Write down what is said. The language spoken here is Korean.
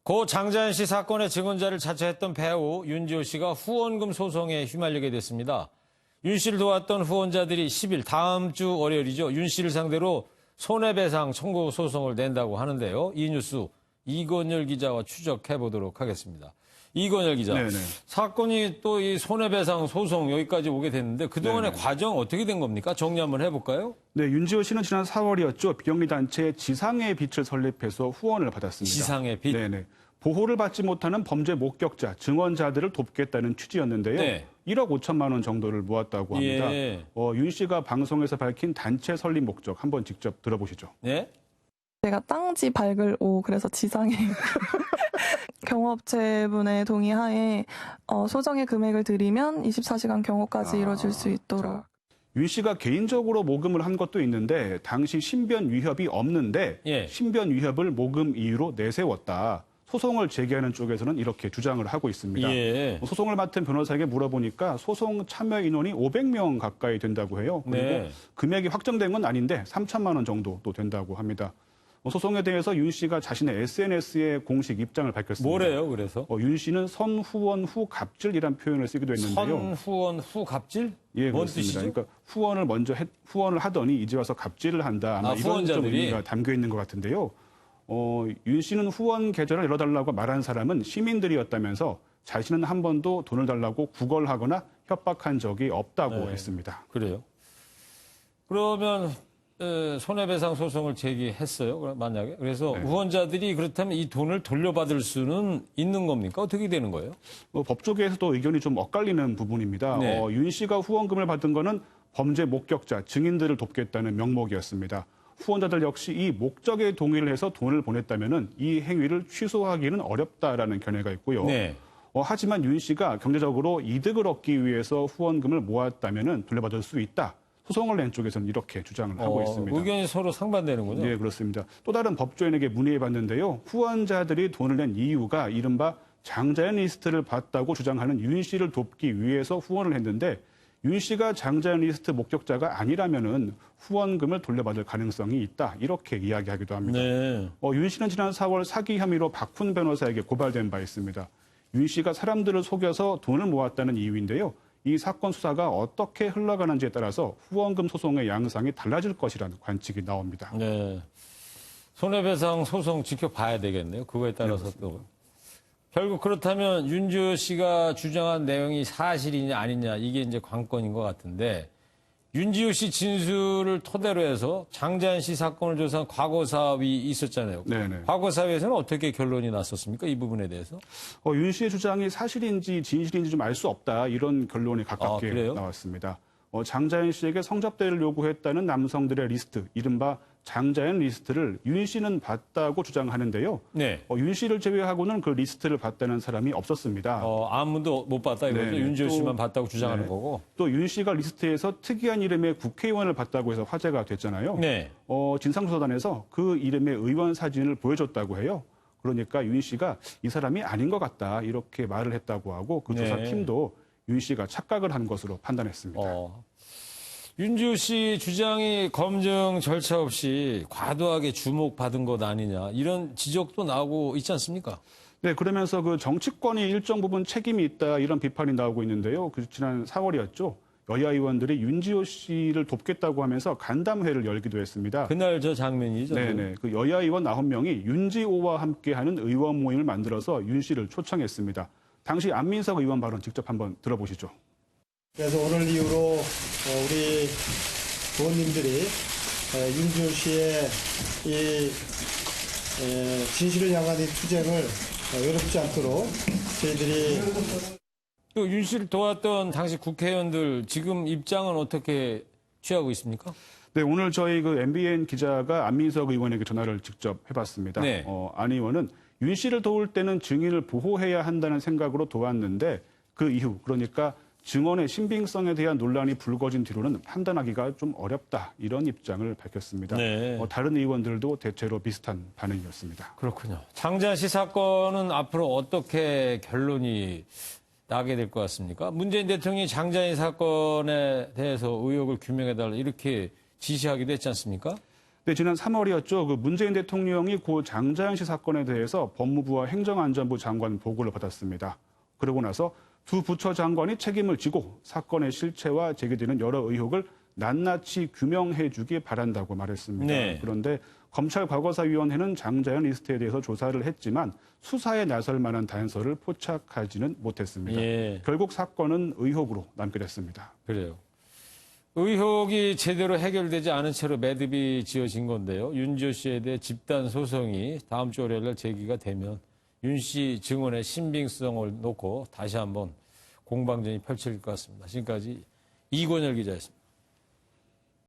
고 장자연 씨 사건의 증언자를 자처했던 배우 윤지호 씨가 후원금 소송에 휘말리게 됐습니다. 윤 씨를 도왔던 후원자들이 10일 다음 주 월요일이죠. 윤 씨를 상대로 손해배상 청구 소송을 낸다고 하는데요. 이 뉴스 이건열 기자와 추적해 보도록 하겠습니다. 이건열 기자, 네네. 사건이 또 이 손해배상 소송 여기까지 오게 됐는데 그동안의 네네. 과정 어떻게 된 겁니까? 정리 한번 해볼까요? 네, 윤지호 씨는 지난 4월이었죠. 비영리 단체 지상의 빛을 설립해서 후원을 받았습니다. 지상의 빛? 네네. 보호를 받지 못하는 범죄 목격자, 증언자들을 돕겠다는 취지였는데요. 네. 1억 5천만 원 정도를 모았다고 합니다. 예. 윤 씨가 방송에서 밝힌 단체 설립 목적 한번 직접 들어보시죠. 네? 제가 땅지 밝을 오 그래서 지상에 경호업체분의 동의하에 소정의 금액을 드리면 24시간 경호까지 이뤄질 수 있도록. 윤 씨가 개인적으로 모금을 한 것도 있는데 당시 신변 위협이 없는데 예. 신변 위협을 모금 이유로 내세웠다. 소송을 제기하는 쪽에서는 이렇게 주장을 하고 있습니다. 예. 소송을 맡은 변호사에게 물어보니까 소송 참여 인원이 500명 가까이 된다고 해요. 그리고 네. 금액이 확정된 건 아닌데 3천만 원 정도도 된다고 합니다. 소송에 대해서 윤 씨가 자신의 SNS에 공식 입장을 밝혔습니다. 뭐래요, 그래서? 윤 씨는 선후원 후갑질이라는 표현을 쓰기도 했는데요. 선후원 후갑질? 예, 뭔 그렇습니다. 뜻이죠? 그러니까 후원을 먼저 후원을 하더니 이제 와서 갑질을 한다. 아마 이런 좀 후원자들이? 의미가 담겨 있는 것 같은데요. 윤 씨는 후원 계좌를 열어달라고 말한 사람은 시민들이었다면서 자신은 한 번도 돈을 달라고 구걸하거나 협박한 적이 없다고 네. 했습니다. 그래요. 그러면 손해배상 소송을 제기했어요. 만약에. 그래서 네. 후원자들이 그렇다면 이 돈을 돌려받을 수는 있는 겁니까? 어떻게 되는 거예요? 법조계에서도 의견이 좀 엇갈리는 부분입니다. 네. 윤 씨가 후원금을 받은 거는 범죄 목격자, 증인들을 돕겠다는 명목이었습니다. 후원자들 역시 이 목적에 동의를 해서 돈을 보냈다면 이 행위를 취소하기는 어렵다라는 견해가 있고요. 네. 하지만 윤 씨가 경제적으로 이득을 얻기 위해서 후원금을 모았다면 돌려받을 수 있다. 소송을 낸 쪽에서는 이렇게 주장을 하고 있습니다. 의견이 서로 상반되는군요. 네, 그렇습니다. 또 다른 법조인에게 문의해봤는데요. 후원자들이 돈을 낸 이유가 이른바 장자연 리스트를 봤다고 주장하는 윤 씨를 돕기 위해서 후원을 했는데 윤 씨가 장자연 리스트 목격자가 아니라면은 후원금을 돌려받을 가능성이 있다. 이렇게 이야기하기도 합니다. 네. 윤 씨는 지난 4월 사기 혐의로 박훈 변호사에게 고발된 바 있습니다. 윤 씨가 사람들을 속여서 돈을 모았다는 이유인데요. 이 사건 수사가 어떻게 흘러가는지에 따라서 후원금 소송의 양상이 달라질 것이라는 관측이 나옵니다. 네. 손해배상 소송 지켜봐야 되겠네요. 그거에 따라서 네, 또. 결국 그렇다면 윤지호 씨가 주장한 내용이 사실이냐 아니냐 이게 이제 관건인 것 같은데 윤지호 씨 진술을 토대로 해서 장자연 씨 사건을 조사한 과거사위 있었잖아요. 네네. 과거사위에서는 어떻게 결론이 났었습니까? 이 부분에 대해서? 윤 씨의 주장이 사실인지 진실인지 좀 알 수 없다. 이런 결론이 가깝게 그래요? 나왔습니다. 장자연 씨에게 성접대를 요구했다는 남성들의 리스트, 이른바 장자연 리스트를 윤 씨는 봤다고 주장하는데요. 네. 윤 씨를 제외하고는 그 리스트를 봤다는 사람이 없었습니다. 아무도 못 봤다 이거죠. 네네. 윤지호 또- 씨만 봤다고 주장하는 네. 거고. 또 윤 씨가 리스트에서 특이한 이름의 국회의원을 봤다고 해서 화제가 됐잖아요. 네. 진상조사단에서 그 이름의 의원 사진을 보여줬다고 해요. 그러니까 윤 씨가 이 사람이 아닌 것 같다 이렇게 말을 했다고 하고 그 네. 조사팀도 윤 씨가 착각을 한 것으로 판단했습니다. 윤지호 씨 주장이 검증 절차 없이 과도하게 주목받은 것 아니냐 이런 지적도 나오고 있지 않습니까? 네, 그러면서 그 정치권이 일정 부분 책임이 있다 이런 비판이 나오고 있는데요. 지난 4월이었죠. 여야 의원들이 윤지호 씨를 돕겠다고 하면서 간담회를 열기도 했습니다. 그날 저 장면이죠. 네네. 그 여야 의원 9명이 윤지호와 함께하는 의원 모임을 만들어서 윤 씨를 초청했습니다. 당시 안민석 의원 발언 직접 한번 들어보시죠. 그래서 오늘 이후로 우리 의원님들이 윤지호 씨의 이 진실을 향한 이 투쟁을 외롭지 않도록 저희들이 또 윤 씨를 도왔던 당시 국회의원들 지금 입장은 어떻게 취하고 있습니까? 네, 오늘 저희 그 MBN 기자가 안민석 의원에게 전화를 직접 해봤습니다. 네. 안 의원은 윤 씨를 도울 때는 증인을 보호해야 한다는 생각으로 도왔는데 그 이후 그러니까 증언의 신빙성에 대한 논란이 불거진 뒤로는 판단하기가 좀 어렵다 이런 입장을 밝혔습니다. 네. 다른 의원들도 대체로 비슷한 반응이었습니다. 그렇군요. 장자연 씨 사건은 앞으로 어떻게 결론이 나게 될 것 같습니까? 문재인 대통령이 장자연 사건에 대해서 의혹을 규명해달라 이렇게 지시하기도 했지 않습니까? 근데 지난 3월이었죠. 그 문재인 대통령이 고 장자연 씨 사건에 대해서 법무부와 행정안전부 장관 보고를 받았습니다. 그러고 나서 두 부처 장관이 책임을 지고 사건의 실체와 제기되는 여러 의혹을 낱낱이 규명해 주기 바란다고 말했습니다. 네. 그런데 검찰과거사위원회는 장자연 리스트에 대해서 조사를 했지만 수사에 나설 만한 단서를 포착하지는 못했습니다. 예. 결국 사건은 의혹으로 남게 됐습니다. 그래요. 의혹이 제대로 해결되지 않은 채로 매듭이 지어진 건데요. 윤지호 씨에 대해 집단 소송이 다음 주 월요일 날 제기가 되면 윤 씨 증언의 신빙성을 놓고 다시 한번 공방전이 펼쳐질 것 같습니다. 지금까지 이권열 기자였습니다.